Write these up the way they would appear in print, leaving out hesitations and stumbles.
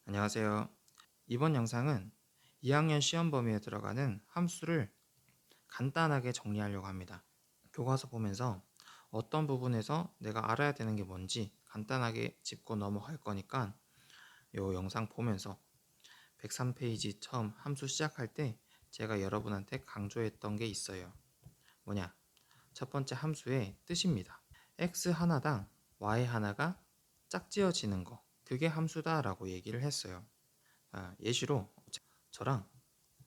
안녕하세요. 이번 영상은 2학년 시험 범위에 들어가는 함수를 간단하게 정리하려고 합니다. 교과서 보면서 어떤 부분에서 내가 알아야 되는 게 뭔지 간단하게 짚고 넘어갈 거니까 이 영상 보면서 103페이지 처음 함수 시작할 때 제가 여러분한테 강조했던 게 있어요. 뭐냐? 첫 번째 함수의 뜻입니다. x 하나당 y 하나가 짝지어지는 거, 그게 함수다라고 얘기를 했어요. 예시로 저랑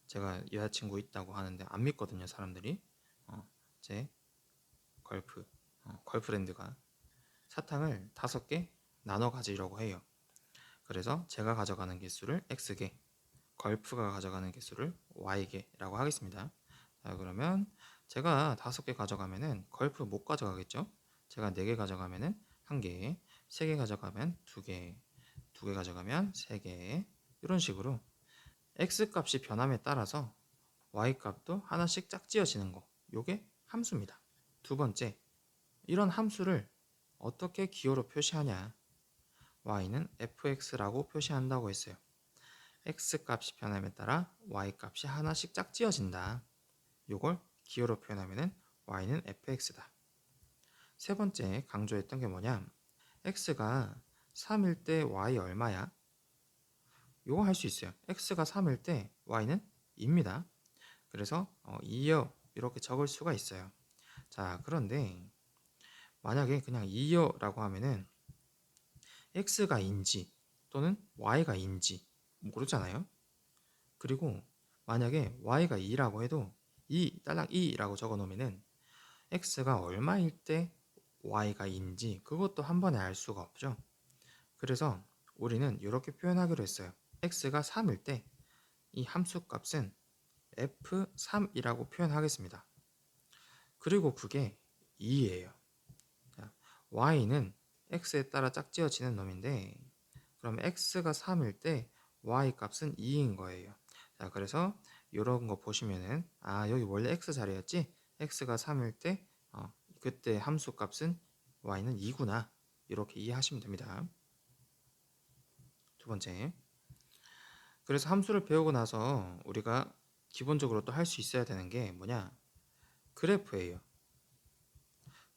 제가 여자친구 있다고 하는데 안 믿거든요, 사람들이. 제 걸프렌드가 사탕을 5개 나눠 가지려고 해요. 그래서 제가 가져가는 개수를 x개, 걸프가 가져가는 개수를 y개라고 하겠습니다. 자, 그러면 제가 5개 가져가면은 걸프 못 가져가겠죠? 제가 4개 가져가면은 1개, 3개 가져가면 2개, 2개 가져가면 3개, 이런 식으로 x 값이 변함에 따라서 y 값도 하나씩 짝지어지는 거, 요게 함수입니다. 두 번째, 이런 함수를 어떻게 기호로 표시하냐? y는 fx라고 표시한다고 했어요. x 값이 변함에 따라 y 값이 하나씩 짝지어진다. 요걸 기호로 표현하면 y는 fx다. 세 번째 강조했던 게 뭐냐? x가 3일 때 y 얼마야? 요거 할 수 있어요. x가 3일 때 y는 2입니다. 그래서 2여 이렇게 적을 수가 있어요. 자, 그런데 만약에 그냥 2여라고 하면은 x가 인지 또는 y가 인지 모르잖아요. 그리고 만약에 y가 2라고 해도 2달랑 2라고 적어 놓으면은 x가 얼마일 때 y가 인지 그것도 한 번에 알 수가 없죠. 그래서 우리는 이렇게 표현하기로 했어요. x가 3일 때 이 함수 값은 f3이라고 표현하겠습니다. 그리고 그게 2예요. y는 x에 따라 짝지어지는 놈인데 그럼 x가 3일 때 y 값은 2인 거예요. 자, 그래서 이런 거 보시면은 여기 원래 x 자리였지? x가 3일 때 그때 함수 값은 y는 2구나. 이렇게 이해하시면 됩니다. 두 번째. 그래서 함수를 배우고 나서 우리가 기본적으로 또 할 수 있어야 되는 게 뭐냐? 그래프예요.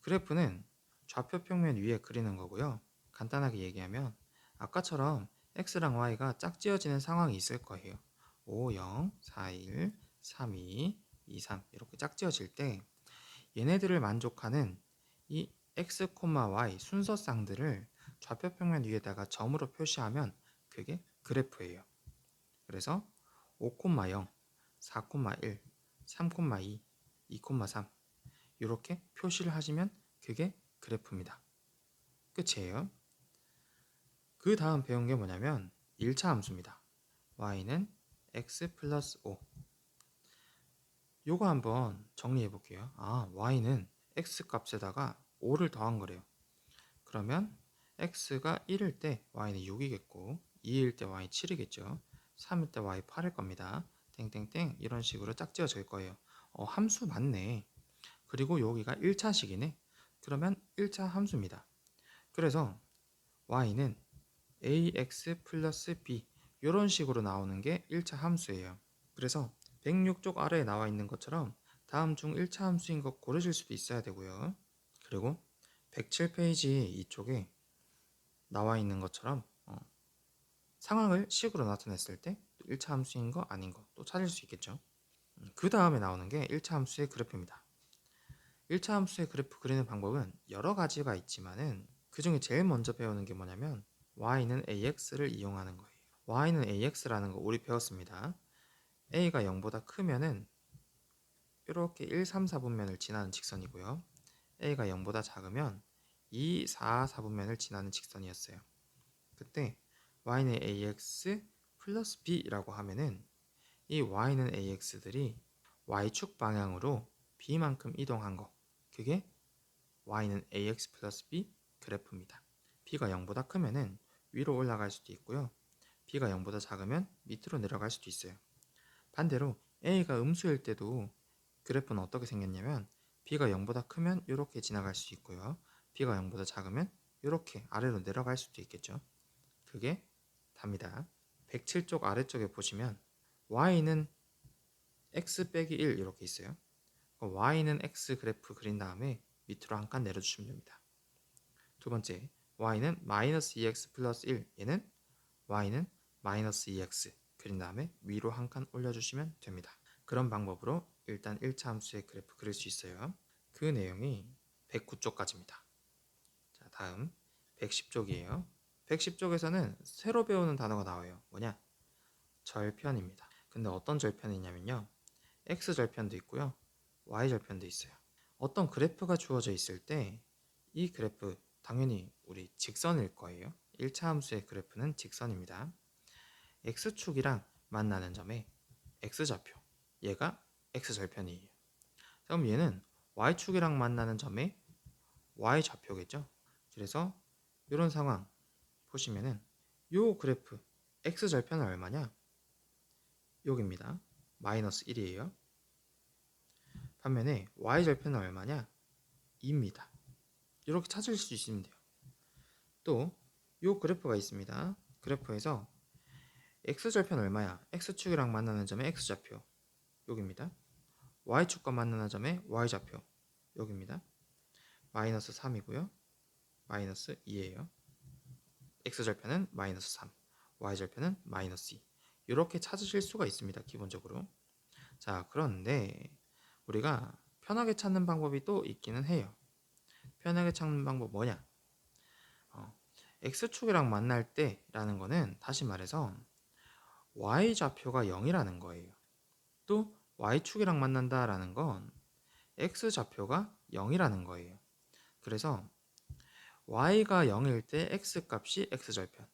그래프는 좌표 평면 위에 그리는 거고요. 간단하게 얘기하면 아까처럼 x랑 y가 짝지어지는 상황이 있을 거예요. 5, 0, 4, 1, 3, 2, 2, 3 이렇게 짝지어질 때 얘네들을 만족하는 이 x, y 순서쌍들을 좌표 평면 위에다가 점으로 표시하면 그게 그래프예요. 그래서 5, 0, 4, 1, 3, 2, 2, 3 이렇게 표시를 하시면 그게 그래프입니다. 끝이에요. 그 다음 배운 게 뭐냐면 1차 함수입니다. y는 x 플러스 5. 요거 한번 정리해 볼게요. y는 x 값에다가 5를 더한 거래요. 그러면 x가 1일 때 y는 6이겠고 2일 때 y 7이겠죠. 3일 때 y 8일 겁니다. 땡땡땡 이런 식으로 짝지어질 거예요. 함수 맞네. 그리고 여기가 1차식이네. 그러면 1차 함수입니다. 그래서 y는 ax 플러스 b 이런 식으로 나오는 게 1차 함수예요. 그래서 106쪽 아래에 나와 있는 것처럼 다음 중 1차 함수인 것 고르실 수도 있어야 되고요. 그리고 107페이지 이쪽에 나와 있는 것처럼 상황을 식으로 나타냈을 때 1차 함수인 거 아닌 거 또 찾을 수 있겠죠. 그 다음에 나오는 게 1차 함수의 그래프입니다. 1차 함수의 그래프 그리는 방법은 여러 가지가 있지만은 그 중에 제일 먼저 배우는 게 뭐냐면 y는 ax를 이용하는 거예요. y는 ax라는 거 우리 배웠습니다. a가 0보다 크면은 이렇게 1, 3, 4분면을 지나는 직선이고요. a가 0보다 작으면 2, 4, 4분면을 지나는 직선이었어요. 그때 y는 ax 플러스 b라고 하면은 이 y는 ax들이 y축 방향으로 b만큼 이동한 거, 그게 y는 ax 플러스 b 그래프입니다. b가 0보다 크면은 위로 올라갈 수도 있고요. b가 0보다 작으면 밑으로 내려갈 수도 있어요. 반대로 a가 음수일 때도 그래프는 어떻게 생겼냐면 b가 0보다 크면 이렇게 지나갈 수 있고요. b가 0보다 작으면 이렇게 아래로 내려갈 수도 있겠죠. 그게 답니다. 107쪽 아래쪽에 보시면 y는 x 빼기 1 이렇게 있어요. y는 x 그래프 그린 다음에 밑으로 한 칸 내려주시면 됩니다. 두 번째, y는 마이너스 2x 플러스 1, 얘는 y는 마이너스 2x 그린 다음에 위로 한 칸 올려주시면 됩니다. 그런 방법으로 일단 1차 함수의 그래프 그릴 수 있어요. 그 내용이 109쪽까지입니다. 자, 다음 110쪽이에요. 110쪽에서는 새로 배우는 단어가 나와요. 뭐냐? 절편입니다. 근데 어떤 절편이냐면요. x절편도 있고요. y절편도 있어요. 어떤 그래프가 주어져 있을 때 이 그래프 당연히 우리 직선일 거예요. 1차 함수의 그래프는 직선입니다. x축이랑 만나는 점에 x좌표, 얘가 x절편이에요. 그럼 얘는 y축이랑 만나는 점에 y좌표겠죠. 그래서 이런 상황 보시면은 요 그래프 x절편은 얼마냐? 여기입니다. 마이너스 1이에요. 반면에 y절편은 얼마냐? 2입니다. 이렇게 찾을 수 있으면 돼요. 또 요 그래프가 있습니다. 그래프에서 x절편 얼마야? x축이랑 만나는 점의 x좌표 여기입니다. y축과 만나는 점의 y좌표 여기입니다. 마이너스 3이고요. 마이너스 2예요. x절편은 마이너스 3, y절편은 마이너스 2. 이렇게 찾으실 수가 있습니다. 기본적으로. 자, 그런데 우리가 편하게 찾는 방법이 또 있기는 해요. 편하게 찾는 방법 뭐냐? x축이랑 만날 때라는 거는 다시 말해서 y좌표가 0이라는 거예요. 또 y축이랑 만난다라는 건 x좌표가 0이라는 거예요. 그래서 y가 0일 때 x값이 x절편,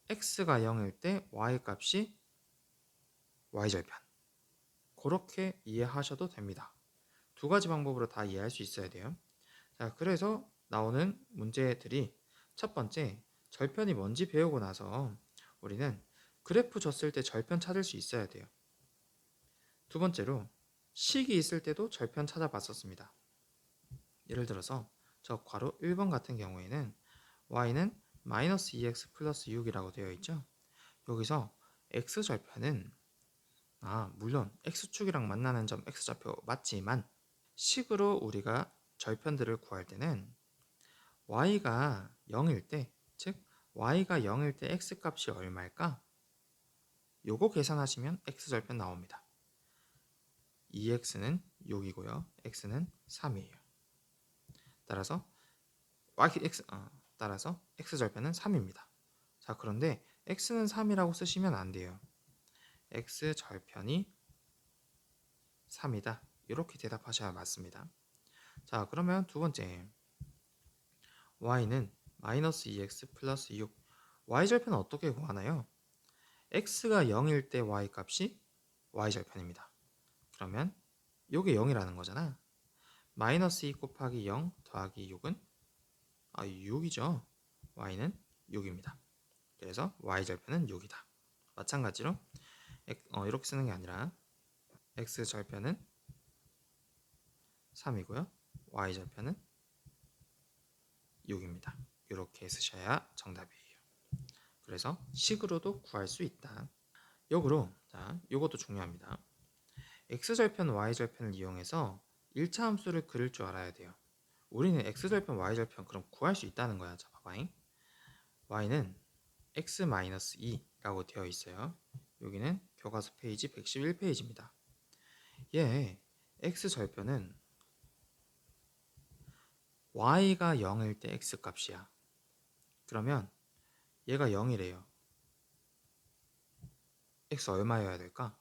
x가 0일 때 y값이 y절편. 그렇게 이해하셔도 됩니다. 두 가지 방법으로 다 이해할 수 있어야 돼요. 자, 그래서 나오는 문제들이 첫 번째, 절편이 뭔지 배우고 나서 우리는 그래프 줬을 때 절편 찾을 수 있어야 돼요. 두 번째로, 식이 있을 때도 절편 찾아봤었습니다. 예를 들어서 저 괄호 1번 같은 경우에는 y는 마이너스 2x 플러스 6이라고 되어 있죠. 여기서 x절편은 물론 x축이랑 만나는 점 x좌표 맞지만 식으로 우리가 절편들을 구할 때는 y가 0일 때, 즉 y가 0일 때 x값이 얼마일까? 요거 계산하시면 x절편 나옵니다. 2x는 6이고요. x는 3이에요. 따라서 따라서 x절편은 3입니다. 자, 그런데 x는 3이라고 쓰시면 안 돼요. x절편이 3이다. 이렇게 대답하셔야 맞습니다. 자, 그러면 두 번째, y는 마이너스 2x 플러스 6. y절편은 어떻게 구하나요? x가 0일 때 y값이 y절편입니다. 그러면 요게 0이라는 거잖아. 마이너스 2 곱하기 0 더하기 6은 6이죠. y는 6입니다. 그래서 y절편은 6이다. 마찬가지로 이렇게 쓰는 게 아니라 x절편은 3이고요. y절편은 6입니다. 이렇게 쓰셔야 정답이에요. 그래서 식으로도 구할 수 있다. 역으로, 자, 이것도 중요합니다. x절편, y절편을 이용해서 1차 함수를 그릴 줄 알아야 돼요. 우리는 x절편, y절편 그럼 구할 수 있다는 거야. 자, 봐봐잉. y는 x-2라고 되어 있어요. 여기는 교과서 페이지 111페이지입니다. 얘 x절편은 y가 0일 때 x값이야. 그러면 얘가 0이래요. x 얼마여야 될까?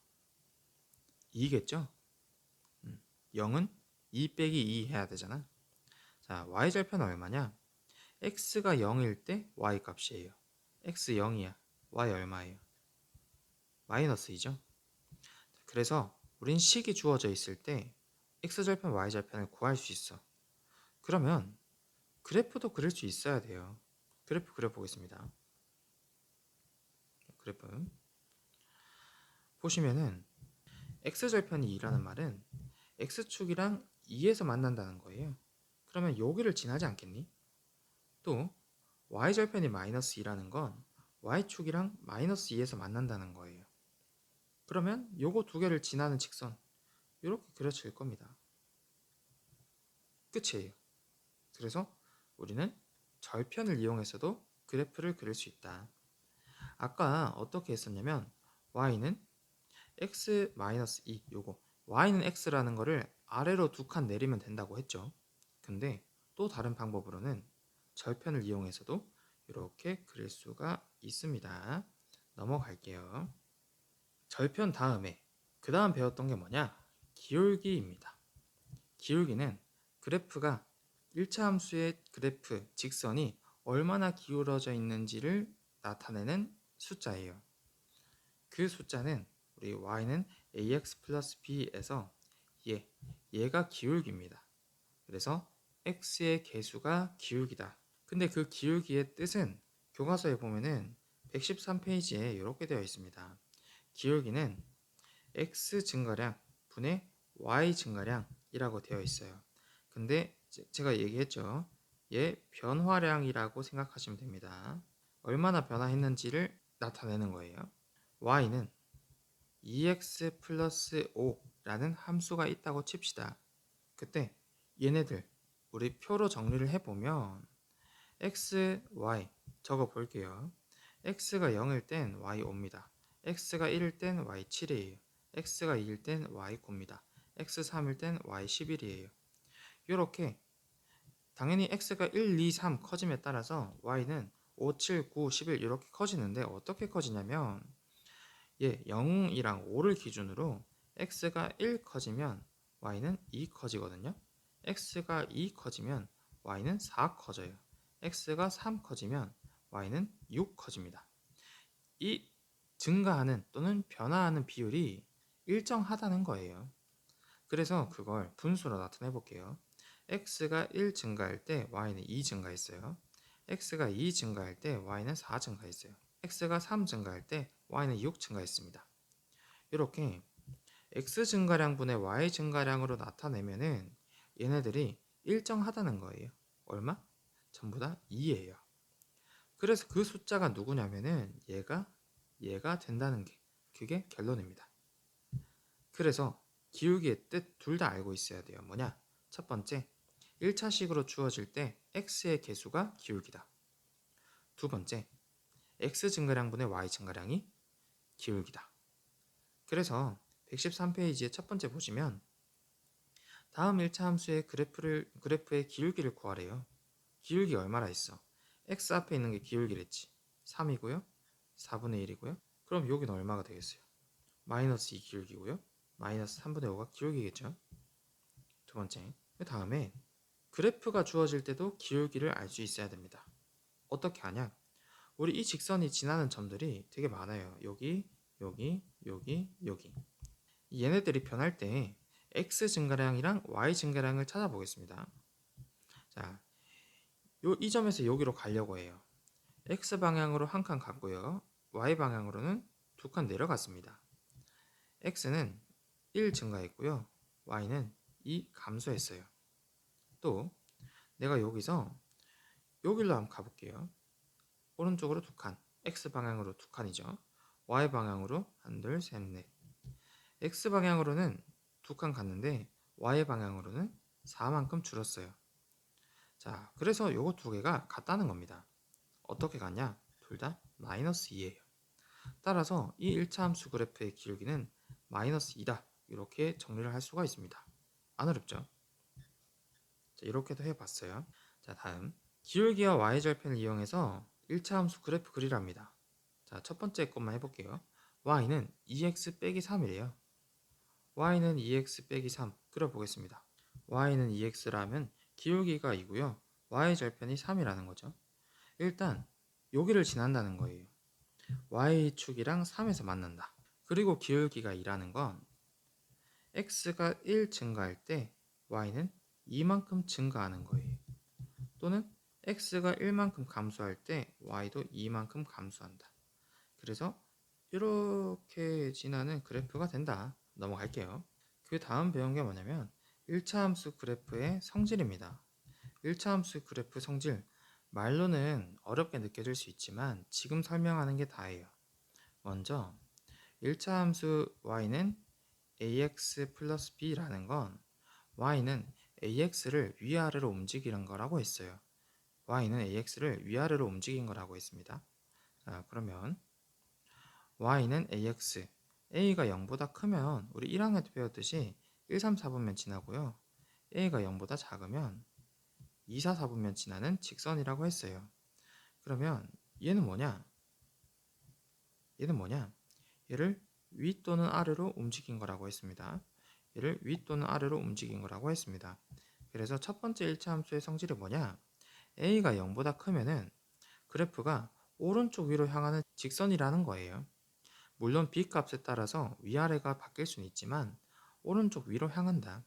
2겠죠? 0은 2 빼기 2 해야 되잖아. 자, y절편은 얼마냐? x가 0일 때 y값이에요. x 0이야. y 얼마예요? 마이너스 2죠? 그래서 우린 식이 주어져 있을 때 x절편, y절편을 구할 수 있어. 그러면 그래프도 그릴 수 있어야 돼요. 그래프 그려보겠습니다. 그래프 보시면은 x절편이 2라는 말은 x축이랑 2에서 만난다는 거예요. 그러면 여기를 지나지 않겠니? 또 y절편이 마이너스 2라는 건 y축이랑 마이너스 2에서 만난다는 거예요. 그러면 요거 두 개를 지나는 직선 이렇게 그려질 겁니다. 끝이에요. 그래서 우리는 절편을 이용해서도 그래프를 그릴 수 있다. 아까 어떻게 했었냐면 y는 x-2 요거 y는 x라는 거를 아래로 두 칸 내리면 된다고 했죠. 근데 또 다른 방법으로는 절편을 이용해서도 이렇게 그릴 수가 있습니다. 넘어갈게요. 절편 다음에 그 다음 배웠던 게 뭐냐? 기울기입니다. 기울기는 그래프가 1차 함수의 그래프 직선이 얼마나 기울어져 있는지를 나타내는 숫자예요. 그 숫자는 우리 y는 ax 플러스 b에서 얘가 기울기입니다. 그래서 x의 개수가 기울기다. 근데 그 기울기의 뜻은 교과서에 보면은 113페이지에 이렇게 되어 있습니다. 기울기는 x 증가량 분의 y 증가량이라고 되어 있어요. 근데 제가 얘기했죠. 얘 변화량이라고 생각하시면 됩니다. 얼마나 변화했는지를 나타내는 거예요. y는 2x 플러스 5라는 함수가 있다고 칩시다. 그때 얘네들 우리 표로 정리를 해보면 x, y 적어 볼게요. x가 0일 땐 y 5입니다. x가 1일 땐 y 7이에요. x가 2일 땐 y 9입니다. x 3일 땐 y 11이에요. 이렇게 당연히 x가 1, 2, 3 커짐에 따라서 y는 5, 7, 9, 11 이렇게 커지는데 어떻게 커지냐면 0이랑 5를 기준으로 x가 1 커지면 y는 2 커지거든요. x가 2 커지면 y는 4 커져요. x가 3 커지면 y는 6 커집니다. 이 증가하는 또는 변화하는 비율이 일정하다는 거예요. 그래서 그걸 분수로 나타내 볼게요. x가 1 증가할 때 y는 2 증가했어요. x가 2 증가할 때 y는 4 증가했어요. x가 3 증가할 때 y는 6 증가했습니다. 이렇게 x 증가량분의 y 증가량으로 나타내면은 얘네들이 일정하다는 거예요. 얼마? 전부 다 2예요. 그래서 그 숫자가 누구냐면은 얘가 된다는 게 그게 결론입니다. 그래서 기울기의 뜻 둘 다 알고 있어야 돼요. 뭐냐? 첫 번째, 1차식으로 주어질 때 x의 개수가 기울기다. 두 번째, x 증가량분의 y 증가량이 기울기다. 그래서 113페이지의 첫 번째 보시면 다음 1차 함수의 그래프의 기울기를 구하래요. 기울기 얼마나 있어? x 앞에 있는 게 기울기랬지. 3이고요. 4분의 1이고요. 그럼 여기는 얼마가 되겠어요? 마이너스 2 기울기고요. 마이너스 3분의 5가 기울기겠죠. 두 번째, 그 다음에 그래프가 주어질 때도 기울기를 알 수 있어야 됩니다. 어떻게 하냐? 우리 이 직선이 지나는 점들이 되게 많아요. 여기, 여기, 여기, 여기. 얘네들이 변할 때 x 증가량이랑 y 증가량을 찾아보겠습니다. 자, 이 점에서 여기로 가려고 해요. x 방향으로 한 칸 갔고요. y 방향으로는 두 칸 내려갔습니다. x는 1 증가했고요. y는 2 감소했어요. 또 내가 여기서 여기로 한번 가볼게요. 오른쪽으로 두 칸, x 방향으로 두 칸이죠. y 방향으로 한, 둘, 셋, 넷. x 방향으로는 두 칸 갔는데 y 방향으로는 4만큼 줄었어요. 자, 그래서 요거 두 개가 같다는 겁니다. 어떻게 같냐? 둘 다 마이너스 2예요. 따라서 이 1차 함수 그래프의 기울기는 마이너스 2다. 이렇게 정리를 할 수가 있습니다. 안 어렵죠? 자, 이렇게도 해봤어요. 자, 다음 기울기와 y절편을 이용해서 1차 함수 그래프 그리랍니다. 자, 첫 번째 것만 해볼게요. y는 2x 빼기 3이래요. y는 2x 빼기 3 그려보겠습니다. y는 2x라면 기울기가 2고요. y절편이 3이라는 거죠. 일단 여기를 지난다는 거예요. y축이랑 3에서 만난다. 그리고 기울기가 2라는 건 x가 1 증가할 때 y는 2만큼 증가하는 거예요. 또는 x가 1만큼 감소할 때 y도 2만큼 감소한다. 그래서 이렇게 지나는 그래프가 된다. 넘어갈게요. 그 다음 배운 게 뭐냐면 1차 함수 그래프의 성질입니다. 1차 함수 그래프 성질 말로는 어렵게 느껴질 수 있지만 지금 설명하는 게 다예요. 먼저 1차 함수 y는 ax 플러스 b라는 건 y는 ax를 위아래로 움직이는 거라고 했어요. y는 ax를 위아래로 움직인 거라고 했습니다. 자, 그러면 y는 ax, a가 0보다 크면 우리 1항에 배웠듯이 1, 3, 4분면 지나고요. a가 0보다 작으면 2, 4, 4분면 지나는 직선이라고 했어요. 그러면 얘는 뭐냐? 얘를 위 또는 아래로 움직인 거라고 했습니다. 얘를 위 또는 아래로 움직인 거라고 했습니다. 그래서 첫 번째 1차 함수의 성질이 뭐냐? a가 0보다 크면은 그래프가 오른쪽 위로 향하는 직선이라는 거예요. 물론 b 값에 따라서 위아래가 바뀔 수는 있지만 오른쪽 위로 향한다.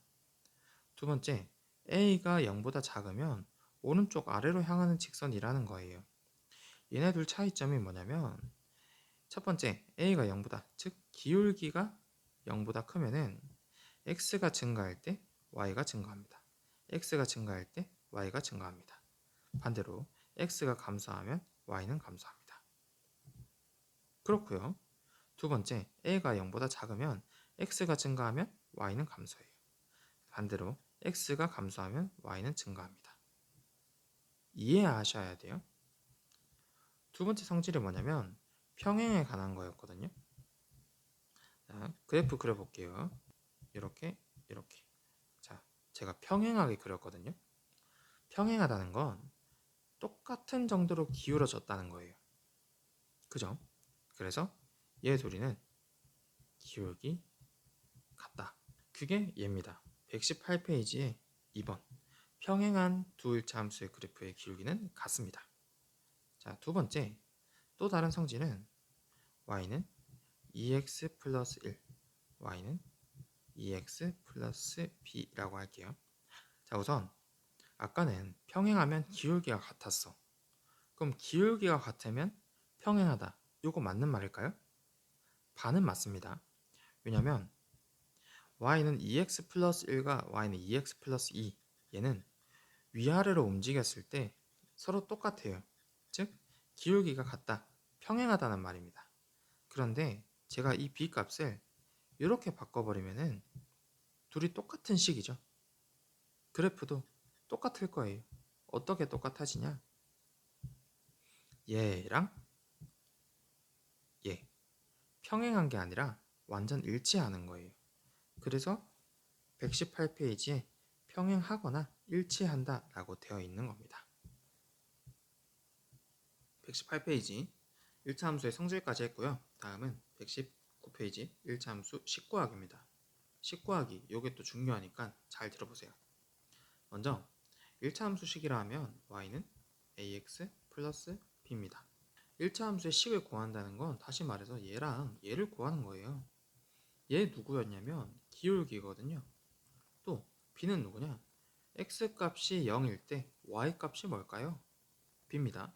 두 번째, a가 0보다 작으면 오른쪽 아래로 향하는 직선이라는 거예요. 얘네 둘 차이점이 뭐냐면 첫 번째, a가 0보다, 즉 기울기가 0보다 크면은 x가 증가할 때 y가 증가합니다. x가 증가할 때 y가 증가합니다. 반대로 x가 감소하면 y는 감소합니다. 그렇고요. 두 번째, a가 0보다 작으면 x가 증가하면 y는 감소해요. 반대로 x가 감소하면 y는 증가합니다. 이해하셔야 돼요. 두 번째 성질이 뭐냐면 평행에 관한 거였거든요. 자, 그래프 그려볼게요. 이렇게 이렇게. 자, 제가 평행하게 그렸거든요. 평행하다는 건 똑같은 정도로 기울어졌다는 거예요. 그죠? 그래서 얘 둘이는 기울기 같다. 그게 얘입니다. 118페이지에 2번 평행한 두 일차 함수의 그래프의 기울기는 같습니다. 자, 두 번째 또 다른 성질은 y는 2x 플러스 1, y는 2x 플러스 b라고 할게요. 자, 우선 아까는 평행하면 기울기가 같았어. 그럼 기울기가 같으면 평행하다. 이거 맞는 말일까요? 반은 맞습니다. 왜냐면 y는 2x 플러스 1과 y는 2x 플러스 2 얘는 위아래로 움직였을 때 서로 똑같아요. 즉 기울기가 같다. 평행하다는 말입니다. 그런데 제가 이 b 값을 이렇게 바꿔버리면은 둘이 똑같은 식이죠. 그래프도 똑같을 거예요. 어떻게 똑같아지냐? 얘랑 얘 평행한 게 아니라 완전 일치하는 거예요. 그래서 118페이지에 평행하거나 일치한다 라고 되어 있는 겁니다. 118페이지 1차 함수의 성질까지 했고요. 다음은 119페이지 1차 함수 식구하기입니다. 식구하기 요게 또 중요하니까 잘 들어보세요. 먼저 1차 함수식이라 하면 y는 ax 플러스 b입니다. 1차 함수의 식을 구한다는 건 다시 말해서 얘랑 얘를 구하는 거예요. 얘 누구였냐면 기울기거든요. 또 b는 누구냐? x 값이 0일 때 y 값이 뭘까요? b입니다.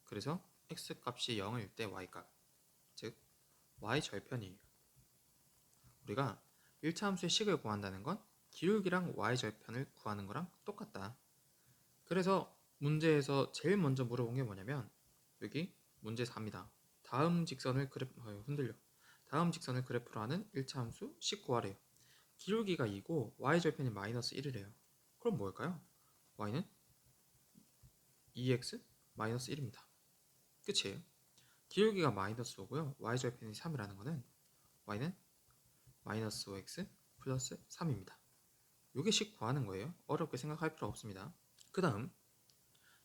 그래서 x 값이 0일 때 y 값, 즉 y 절편이에요. 우리가 1차 함수의 식을 구한다는 건 기울기랑 y 절편을 구하는 거랑 똑같다. 그래서 문제에서 제일 먼저 물어본 게 뭐냐면 여기 문제 4입니다. 다음 직선을 다음 직선을 그래프로 하는 1차 함수 식 구하래요. 기울기가 2고 y절편이 마이너스 1이래요. 그럼 뭘까요? y는 2x 마이너스 1입니다. 끝이에요. 기울기가 마이너스 5고요. y절편이 3이라는 거는 y는 마이너스 5x 플러스 3입니다. 이게 식 구하는 거예요. 어렵게 생각할 필요 없습니다. 그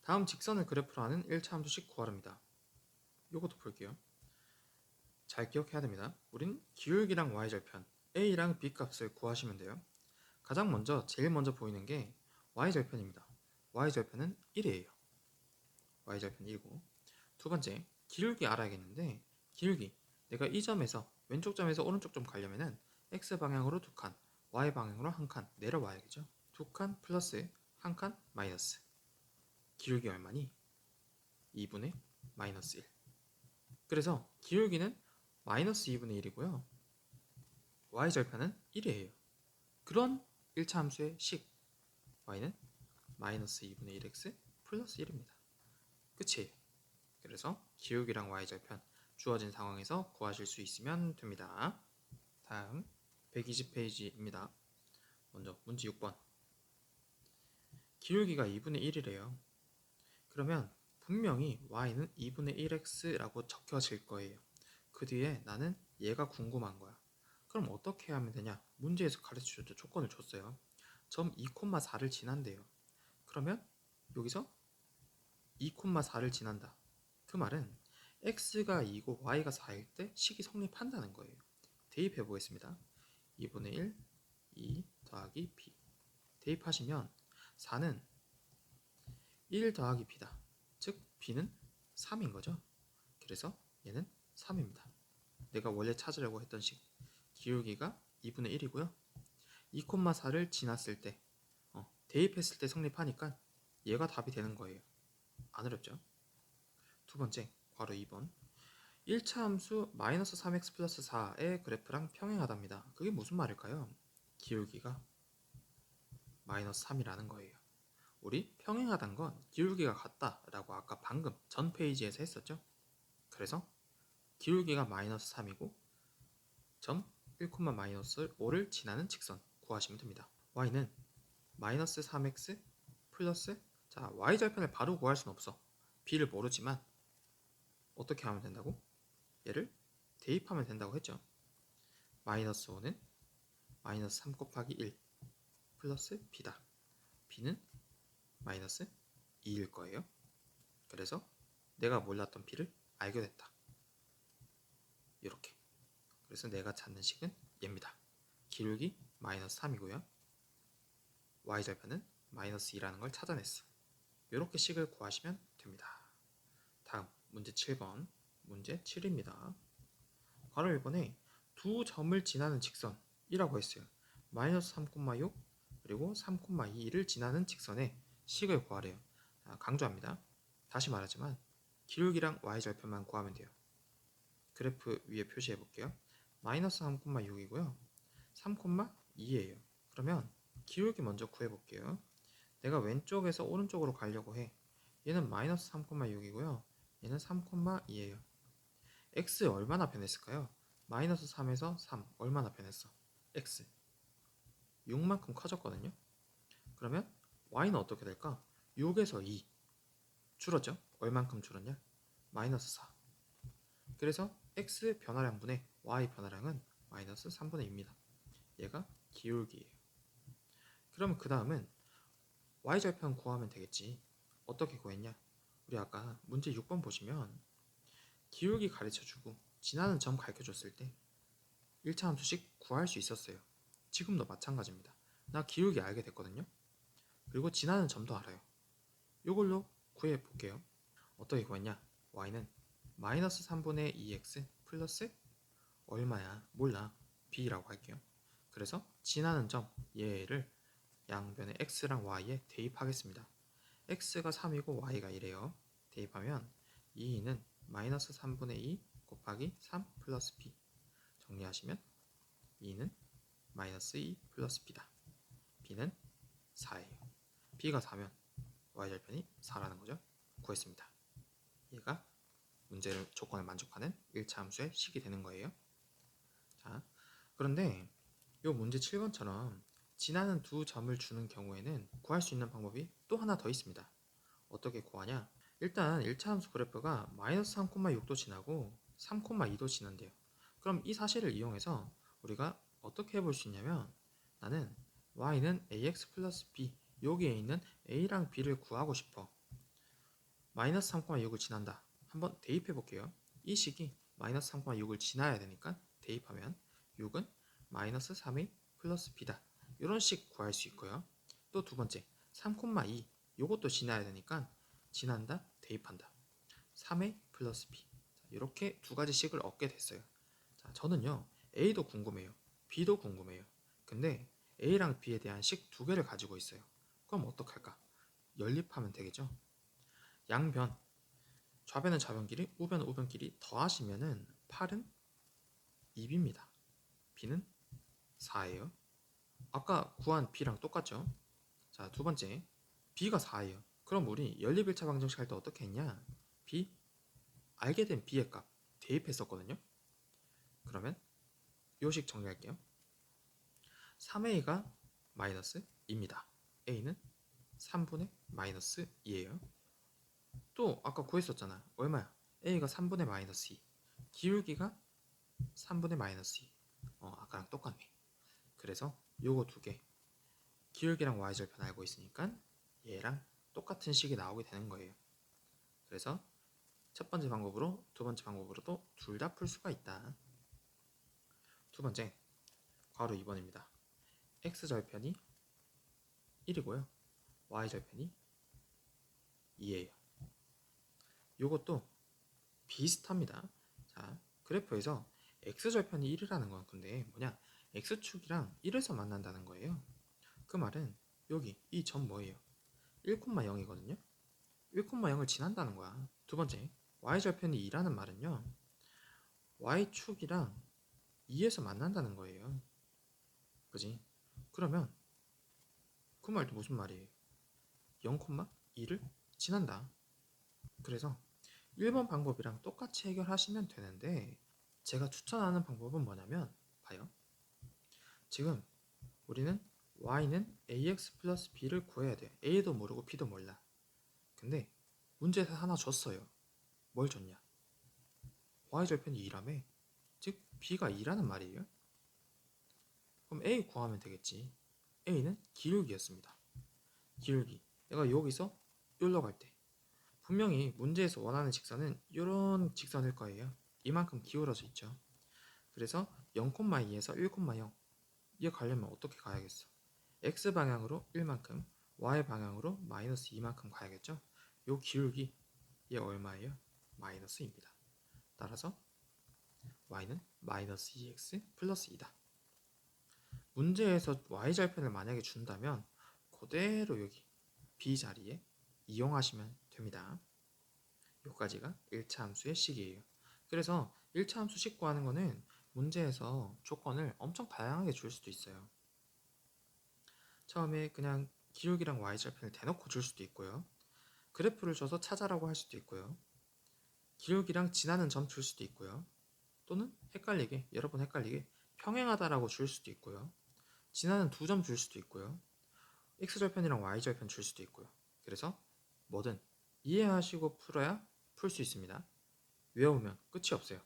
다음 직선을 그래프로 하는 1차 함수 식 구하랍니다. 요것도 볼게요. 잘 기억해야 됩니다. 우린 기울기랑 y절편 a랑 b 값을 구하시면 돼요. 가장 먼저 제일 먼저 보이는 게 y절편입니다. y절편은 1이에요. y절편 1고 두 번째 기울기 알아야겠는데 기울기 내가 이 점에서 왼쪽 점에서 오른쪽 점 가려면은 x방향으로 2칸 y방향으로 1칸 내려와야겠죠. 2칸 플러스 1칸 마이너스 기울기 얼마니? 2분의 마이너스 1. 그래서 기울기는 마이너스 2분의 1이고요. y절편은 1이에요. 그런 1차 함수의 식 y는 마이너스 2분의 1x 플러스 1입니다. 끝이에요. 그래서 기울기랑 y절편 주어진 상황에서 구하실 수 있으면 됩니다. 다음 120페이지입니다. 먼저 문제 6번. 기울기가 2분의 1이래요. 그러면 분명히 y는 2분의 1x라고 적혀질 거예요. 그 뒤에 나는 얘가 궁금한 거야. 그럼 어떻게 하면 되냐? 문제에서 가르쳐줬죠. 조건을 줬어요. 점 2,4를 지난대요. 그러면 여기서 2,4를 지난다. 그 말은 x가 2고 y가 4일 때 식이 성립한다는 거예요. 대입해 보겠습니다. 2분의 1, 2 더하기 b. 대입하시면 4는 1 더하기 b다. 즉 b는 3인 거죠. 그래서 얘는 3입니다. 내가 원래 찾으려고 했던 식 기울기가 2분의 1이고요. 2,4를 지났을 때 대입했을 때 성립하니까 얘가 답이 되는 거예요. 안 어렵죠? 두 번째, 괄호 2번. 1차 함수 마이너스 3x 플러스 4의 그래프랑 평행하답니다. 그게 무슨 말일까요? 기울기가 마이너스 3이라는 거예요. 우리 평행하단 건 기울기가 같다라고 아까 방금 전 페이지에서 했었죠? 그래서 기울기가 마이너스 3이고 점 1, 마이너스 5를 지나는 직선 구하시면 됩니다. y는 마이너스 3x 플러스 자 y절편을 바로 구할 수는 없어. b를 모르지만 어떻게 하면 된다고? 얘를 대입하면 된다고 했죠. 마이너스 5는 마이너스 3 곱하기 1 플러스 b다. b는 마이너스 2일 거예요. 그래서 내가 몰랐던 b를 알게 됐다. 이렇게. 그래서 내가 찾는 식은 얘입니다. 기울기 마이너스 3이고요. y절편은 마이너스 2라는 걸 찾아냈어. 이렇게 식을 구하시면 됩니다. 다음 문제 7번. 문제 7입니다. 괄호 1번에 두 점을 지나는 직선이라고 했어요. 마이너스 3,6 그리고 3,2를 지나는 직선의 식을 구하래요. 강조합니다. 다시 말하지만 기울기랑 y절편만 구하면 돼요. 그래프 위에 표시해 볼게요. 마이너스 3,6이고요. 3,2예요. 그러면 기울기 먼저 구해 볼게요. 내가 왼쪽에서 오른쪽으로 가려고 해. 얘는 마이너스 3,6이고요. 얘는 3,2예요. x 얼마나 변했을까요? 마이너스 3에서 3 얼마나 변했어? x 6만큼 커졌거든요. 그러면 y는 어떻게 될까? 6에서 2 줄었죠? 얼만큼 줄었냐? 마이너스 4. 그래서 x 변화량분의 y 변화량은 마이너스 3분의 2입니다. 얘가 기울기예요. 그러면 그 다음은 y절편 구하면 되겠지. 어떻게 구했냐? 우리 아까 문제 6번 보시면 기울기 가르쳐주고 지나는 점 가르쳐줬을 때 1차 함수씩 구할 수 있었어요. 지금도 마찬가지입니다. 나 기울기 알게 됐거든요. 그리고 지나는 점도 알아요. 이걸로 구해 볼게요. 어떻게 구했냐? y는 마이너스 3분의 2x 플러스 얼마야? 몰라. b라고 할게요. 그래서 지나는 점 얘를 양변에 x랑 y에 대입하겠습니다. x가 3이고 y가 1이에요. 대입하면 2는 마이너스 3분의 2 곱하기 3 플러스 b 정리하시면 2는 마이너스 2 플러스 b다. b는 4예요. b가 4면 y절편이 4라는 거죠. 구했습니다. 얘가 문제를 조건을 만족하는 1차 함수의 식이 되는 거예요. 자, 그런데 이 문제 7번처럼 지나는 두 점을 주는 경우에는 구할 수 있는 방법이 또 하나 더 있습니다. 어떻게 구하냐? 일단 1차 함수 그래프가 마이너스 3,6도 지나고 3,2도 지난대요. 그럼 이 사실을 이용해서 우리가 어떻게 해볼 수 있냐면 나는 y는 ax 플러스 b 여기에 있는 a랑 b를 구하고 싶어. 마이너스 3,6을 지난다. 한번 대입해 볼게요. 이 식이 마이너스 3,6을 지나야 되니까 대입하면 6은 마이너스 3a 플러스 b다. 이런 식 구할 수 있고요. 또 두 번째 3,2 요것도 지나야 되니까 지난다 대입한다. 3a 플러스 b 이렇게 두 가지 식을 얻게 됐어요. 자, 저는요 a도 궁금해요. b도 궁금해요. 근데 a랑 b에 대한 식 두 개를 가지고 있어요. 그럼 어떡할까? 연립하면 되겠죠? 양변 좌변은 좌변끼리 우변은 우변끼리 더하시면은 8은 2b입니다. b는 4예요. 아까 구한 b랑 똑같죠? 자, 두 번째 b가 4예요. 그럼 우리 연립일차 방정식 할 때 어떻게 했냐? b 알게 된 b의 값 대입했었거든요. 그러면 요식 정리할게요. 3a가 마이너스 2입니다. a는 3분의 마이너스 2예요. 또 아까 구했었잖아. 얼마야? a가 3분의 마이너스 2, 기울기가 3분의 마이너스 2. 아까랑 똑같네. 그래서 요거 두 개, 기울기랑 y절편 알고 있으니까 얘랑 똑같은 식이 나오게 되는 거예요. 그래서 첫 번째 방법으로 두 번째 방법으로도 둘 다 풀 수가 있다. 두 번째, 괄호 2번입니다. x절편이 1이고요. y절편이 2예요. 요것도 비슷합니다. 자, 그래프에서 x절편이 1이라는 건 근데 뭐냐? x축이랑 1에서 만난다는 거예요. 그 말은 여기 이 점 뭐예요? 1,0이거든요. 1,0을 지난다는 거야. 두 번째, y절편이 2라는 말은요. y축이랑 2에서 만난다는 거예요. 그지? 그러면 그 말도 무슨 말이에요? 0,2를 지난다. 그래서 1번 방법이랑 똑같이 해결하시면 되는데 제가 추천하는 방법은 뭐냐면 봐요. 지금 우리는 y는 ax 플러스 b를 구해야 돼. a도 모르고 b도 몰라. 근데 문제에서 하나 줬어요. 뭘 줬냐? y절편이 2라며? 즉 b가 2라는 말이에요. 그럼 a 구하면 되겠지. a는 기울기였습니다. 기울기. 내가 여기서 여기로 갈 때 분명히 문제에서 원하는 직선은 이런 직선일 거예요. 이만큼 기울어져 있죠. 그래서 0,2에서 1,0 얘 가려면 어떻게 가야겠어? x 방향으로 1만큼, y 방향으로 마이너스 2만큼 가야겠죠? 요 기울기 얘 얼마예요? 마이너스입니다. 따라서 y는 마이너스 2x 플러스 2다. 문제에서 y절편을 만약에 준다면 그대로 여기 b 자리에 이용하시면 됩니다. 여기까지가 1차 함수의 식이에요. 그래서 1차 함수 식 구하는 거는 문제에서 조건을 엄청 다양하게 줄 수도 있어요. 처음에 그냥 기울기랑 y절편을 대놓고 줄 수도 있고요. 그래프를 줘서 찾아라고 할 수도 있고요. 기울기랑 지나는 점 줄 수도 있고요. 또는 헷갈리게, 여러 번 헷갈리게 평행하다라고 줄 수도 있고요. 지나는 두 점 줄 수도 있고요. x절편이랑 y절편 줄 수도 있고요. 그래서 뭐든 이해하시고 풀어야 풀 수 있습니다. 외우면 끝이 없어요.